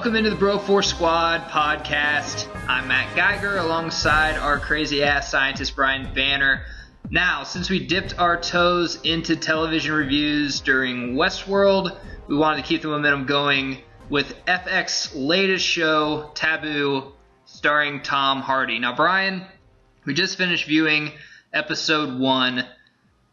Welcome into the Bro Force Squad podcast. I'm Matt Geiger alongside our crazy-ass scientist Brian Banner. Now, since we dipped our toes into television reviews during Westworld, we wanted to keep the momentum going with FX's latest show, Taboo, starring Tom Hardy. Now, Brian, we just finished viewing episode 1.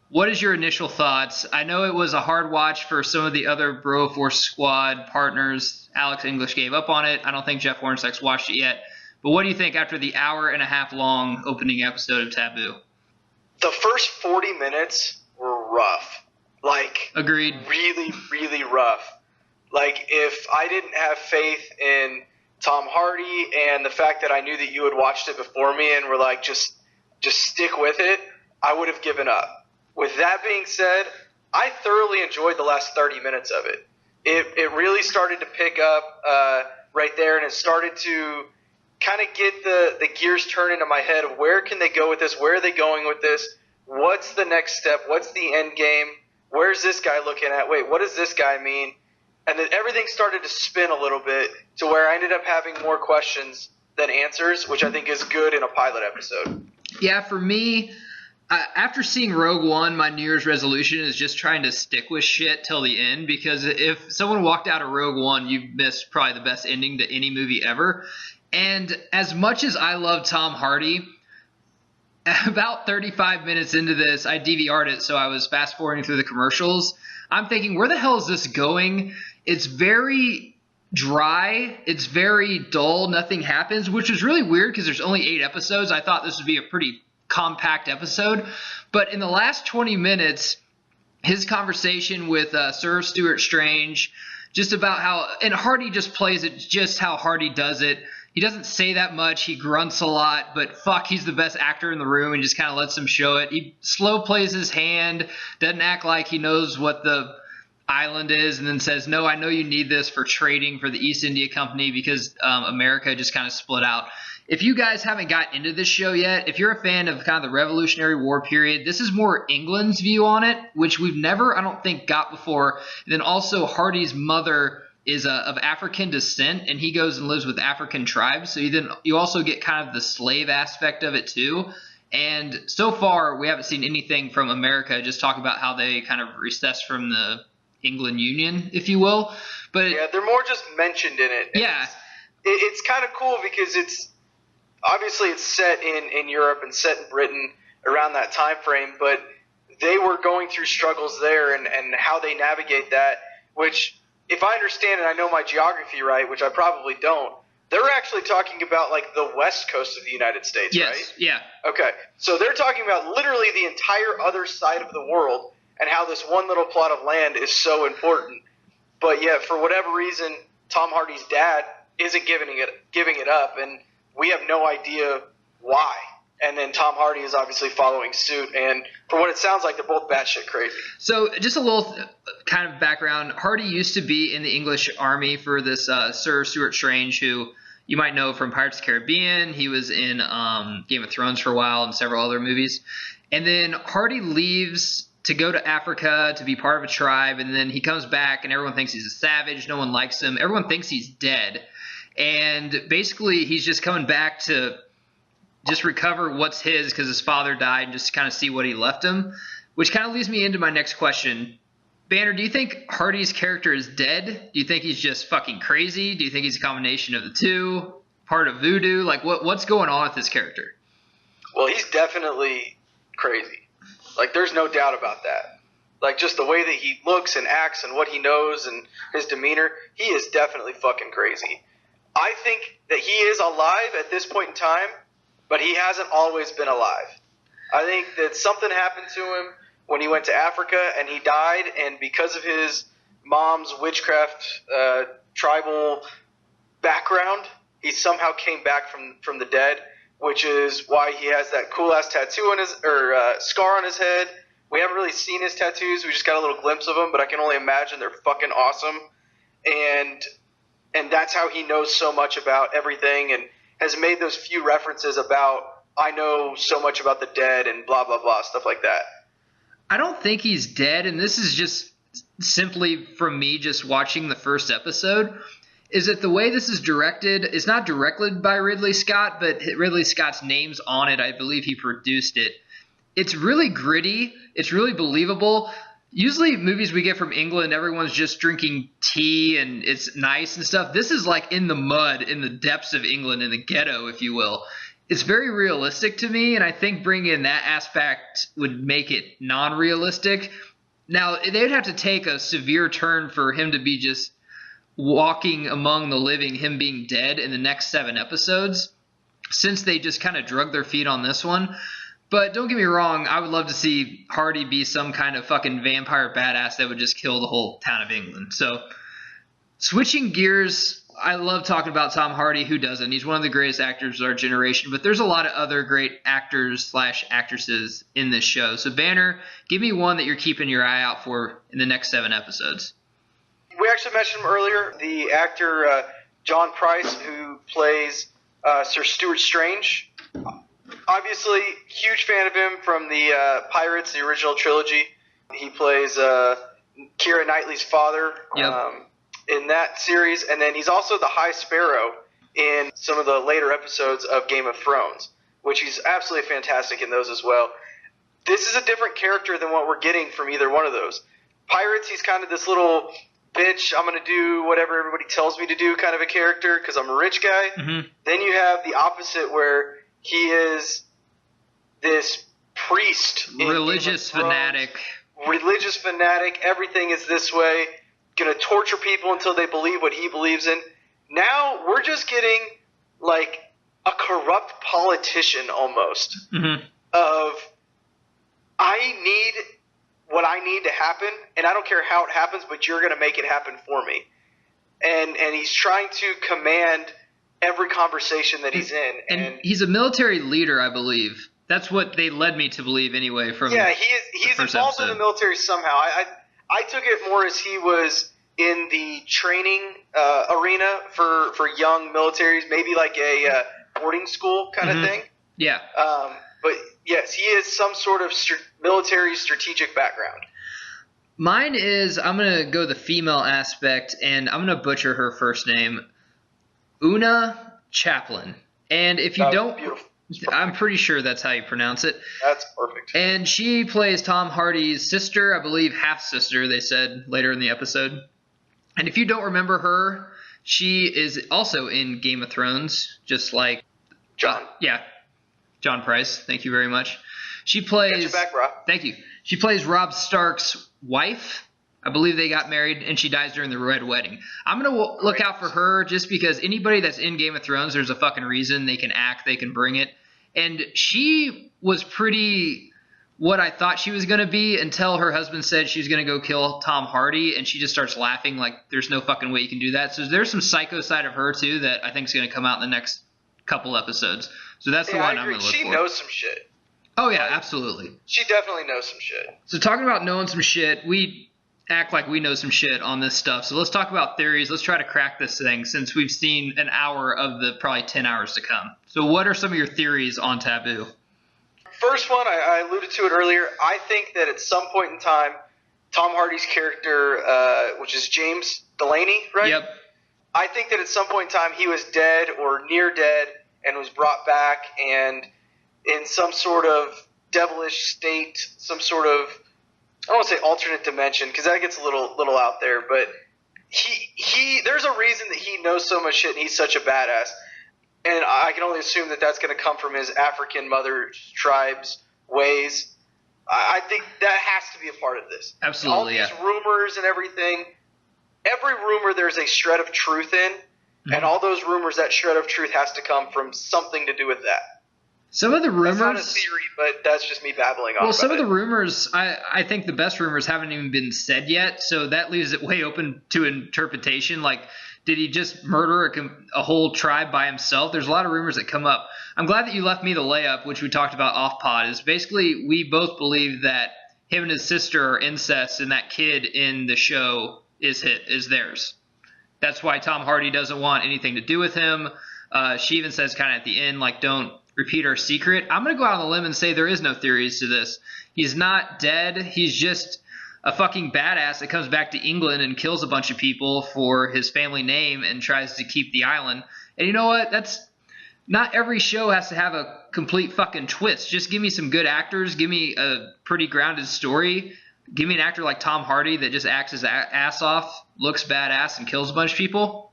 What is your initial thoughts? I know it was a hard watch for some of the other Bro Force Squad partners. Alex English gave up on it. I don't think Jeff Hornacek's watched it yet. But what do you think after the hour-and-a-half long opening episode of Taboo? The first 40 minutes were rough. Agreed. Really, really rough. If I didn't have faith in Tom Hardy and the fact that I knew that you had watched it before me and were like, just stick with it, I would have given up. With that being said, I thoroughly enjoyed the last 30 minutes of it. It really started to pick up right there, and it started to kind of get the gears turning in my head of where can they go with this? Where are they going with this? What's the next step? What's the end game? Where's this guy looking at? Wait, what does this guy mean? And then everything started to spin a little bit to where I ended up having more questions than answers, which I think is good in a pilot episode. Yeah, for me, after seeing Rogue One, my New Year's resolution is just trying to stick with shit till the end, because if someone walked out of Rogue One, you've missed probably the best ending to any movie ever. And as much as I love Tom Hardy, about 35 minutes into this, I DVR'd it, so I was fast-forwarding through the commercials. I'm thinking, where the hell is this going? It's very dry. It's very dull. Nothing happens, which is really weird because there's only 8 episodes. I thought this would be a pretty compact episode. But in the last 20 minutes, his conversation with Sir Stuart Strange, just about how – and Hardy just plays it just how Hardy does it. He doesn't say that much. He grunts a lot, but fuck, he's the best actor in the room and just kind of lets him show it. He slow plays his hand, doesn't act like he knows what the island is, and then says, no, I know you need this for trading for the East India Company because America just kind of split out. If you guys haven't got into this show yet, if you're a fan of kind of the Revolutionary War period, this is more England's view on it, which we've never, I don't think, got before. And then also Hardy's mother is of African descent, and he goes and lives with African tribes. So you also get kind of the slave aspect of it too. And so far, we haven't seen anything from America. Just talk about how they kind of recessed from the England Union, if you will. But yeah, they're more just mentioned in it. Yeah, it's kind of cool because it's set in Europe and set in Britain around that time frame, but they were going through struggles there and how they navigate that, which, if I understand and I know my geography right, which I probably don't, they're actually talking about the west coast of the United States, yes, right? Yeah. Okay, so they're talking about literally the entire other side of the world and how this one little plot of land is so important. But yeah, for whatever reason, Tom Hardy's dad isn't giving it up, and we have no idea why. And then Tom Hardy is obviously following suit, and for what it sounds like, they're both batshit crazy. So just a little kind of background. Hardy used to be in the English army for this Sir Stuart Strange, who you might know from Pirates of the Caribbean. He was in Game of Thrones for a while and several other movies. And then Hardy leaves to go to Africa to be part of a tribe, and then he comes back, and everyone thinks he's a savage. No one likes him. Everyone thinks he's dead. And basically he's just coming back to just recover what's his because his father died and just kind of see what he left him, which kind of leads me into my next question. Banner, do you think Hardy's character is dead? Do you think he's just fucking crazy? Do you think he's a combination of the two? Part of voodoo? What's going on with this character? Well, he's definitely crazy. There's no doubt about that. Just the way that he looks and acts and what he knows and his demeanor, he is definitely fucking crazy. I think that he is alive at this point in time, but he hasn't always been alive. I think that something happened to him when he went to Africa and he died, and because of his mom's witchcraft tribal background, he somehow came back from the dead, which is why he has that cool-ass tattoo on his scar on his head. We haven't really seen his tattoos. We just got a little glimpse of them, but I can only imagine they're fucking awesome. And that's how he knows so much about everything and has made those few references about, I know so much about the dead and blah, blah, blah, stuff like that. I don't think he's dead, and this is just simply from me just watching the first episode. is that the way this is directed, it's not directed by Ridley Scott, but Ridley Scott's name's on it. I believe he produced it. It's really gritty. It's really believable. Usually movies we get from England, everyone's just drinking tea and it's nice and stuff. This is like in the mud, in the depths of England, in the ghetto, if you will. It's very realistic to me, and I think bringing in that aspect would make it non-realistic. Now, they'd have to take a severe turn for him to be just walking among the living, him being dead in the next 7 episodes, since they just kind of drug their feet on this one. But don't get me wrong, I would love to see Hardy be some kind of fucking vampire badass that would just kill the whole town of England. So, switching gears, I love talking about Tom Hardy. Who doesn't? He's one of the greatest actors of our generation, but there's a lot of other great actors/actresses in this show. So, Banner, give me one that you're keeping your eye out for in the next 7 episodes. We actually mentioned him earlier, the actor John Price, who plays Sir Stuart Strange. Obviously, huge fan of him from the Pirates, the original trilogy. He plays Keira Knightley's father in that series, and then he's also the High Sparrow in some of the later episodes of Game of Thrones, which he's absolutely fantastic in those as well. This is a different character than what we're getting from either one of those. Pirates, he's kind of this little bitch, I'm going to do whatever everybody tells me to do kind of a character because I'm a rich guy. Mm-hmm. Then you have the opposite where he is this priest. Religious fanatic. Religious fanatic. Everything is this way. Going to torture people until they believe what he believes in. Now we're just getting like a corrupt politician almost. Mm-hmm. Of, I need what I need to happen, and I don't care how it happens, but you're going to make it happen for me. And he's trying to command every conversation that he's in. And he's a military leader, I believe. That's what they led me to believe anyway. He's involved in the military somehow. I took it more as he was in the training arena for young militaries, maybe like a boarding school kind of thing. Yeah. But yes, he is some sort of military strategic background. Mine is, I'm going to go the female aspect, and I'm going to butcher her first name. Una Chaplin. And if you don't, beautiful. I'm pretty sure that's how you pronounce it. That's perfect. And she plays Tom Hardy's sister, I believe half-sister, they said later in the episode. And if you don't remember her, she is also in Game of Thrones, just like John. John Price. Thank you very much. She plays. Got your back, bro. Thank you. She plays Robb Stark's wife. I believe they got married, and she dies during the Red Wedding. I'm going to look out for her just because anybody that's in Game of Thrones, there's a fucking reason they can act, they can bring it. And she was pretty what I thought she was going to be until her husband said she was going to go kill Tom Hardy, and she just starts laughing like there's no fucking way you can do that. So there's some psycho side of her, too, that I think is going to come out in the next couple episodes. So that's the one I'm going to look for. She knows some shit. Oh, yeah, absolutely. She definitely knows some shit. So talking about knowing some shit, we act like we know some shit on this stuff. So let's talk about theories. Let's try to crack this thing since we've seen an hour of the probably 10 hours to come. So what are some of your theories on Taboo? First one, I alluded to it earlier. I think that at some point in time, Tom Hardy's character, which is James Delaney, right? Yep. I think that at some point in time he was dead or near dead and was brought back and in some sort of devilish state, some sort of, I don't want to say alternate dimension because that gets a little out there, but he there's a reason that he knows so much shit and he's such a badass. And I can only assume that that's going to come from his African mother tribe's ways. I think that has to be a part of this. Absolutely, all these rumors and everything, every rumor there's a shred of truth in, and all those rumors, that shred of truth has to come from something to do with that. Some of the rumors. That's not a theory, but that's just me babbling on. Well, some of the rumors, I think the best rumors haven't even been said yet, so that leaves it way open to interpretation. Like, did he just murder a whole tribe by himself? There's a lot of rumors that come up. I'm glad that you left me the layup, which we talked about off pod, is basically we both believe that him and his sister are incest, and that kid in the show is theirs. That's why Tom Hardy doesn't want anything to do with him. She even says kind of at the end, like, don't repeat our secret. I'm going to go out on a limb and say there is no theories to this. He's not dead. He's just a fucking badass that comes back to England and kills a bunch of people for his family name and tries to keep the island. And you know what? That's not every show has to have a complete fucking twist. Just give me some good actors. Give me a pretty grounded story. Give me an actor like Tom Hardy that just acts his ass off, looks badass, and kills a bunch of people.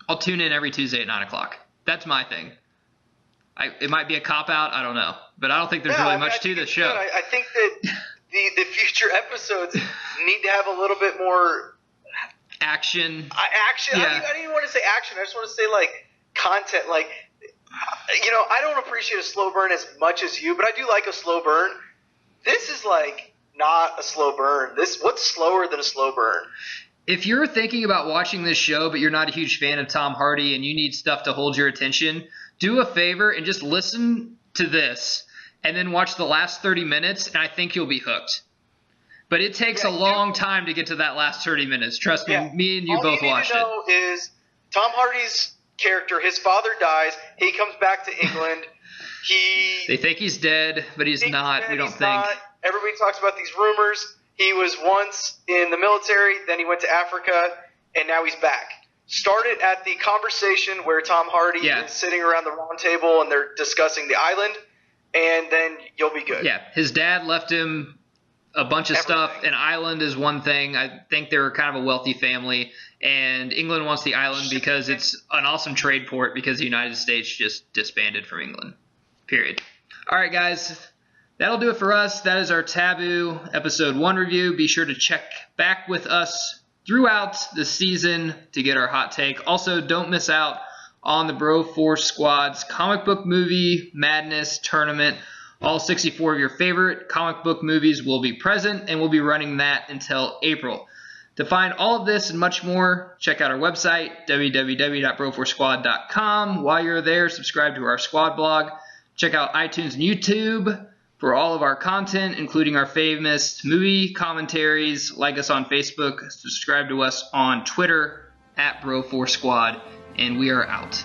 I'll tune in every Tuesday at 9 o'clock. That's my thing. It might be a cop-out. I don't know. But I don't think there's really much to this show. I think that the future episodes need to have a little bit more action. Action. Yeah. I didn't even want to say action. I just want to say, like, content. Like, you know, I don't appreciate a slow burn as much as you, but I do like a slow burn. This is, like, not a slow burn. What's slower than a slow burn? If you're thinking about watching this show, but you're not a huge fan of Tom Hardy and you need stuff to hold your attention, do a favor and just listen to this and then watch the last 30 minutes, and I think you'll be hooked. But it takes a long time to get to that last 30 minutes. Trust me, me and you both watched it. All you need to know is Tom Hardy's character, his father dies, he comes back to England. They think he's dead, but he's not. We don't think. Everybody talks about these rumors. He was once in the military, then he went to Africa, and now he's back. Started at the conversation where Tom Hardy is sitting around the round table and they're discussing the island, and then you'll be good. Yeah, his dad left him a bunch of stuff. An island is one thing. I think they're kind of a wealthy family, and England wants the island because it's an awesome trade port because the United States just disbanded from England. Period. All right, guys. That'll do it for us. That is our Taboo Episode 1 review. Be sure to check back with us throughout the season to get our hot take. Also, don't miss out on the Bro Force Squad's comic book movie madness tournament. All 64 of your favorite comic book movies will be present, and we'll be running that until April. To find all of this and much more, check out our website, www.broforcesquad.com. While you're there, subscribe to our squad blog. Check out iTunes and YouTube for all of our content, including our famous movie commentaries. Like us on Facebook, subscribe to us on Twitter, @Bro4Squad, and we are out.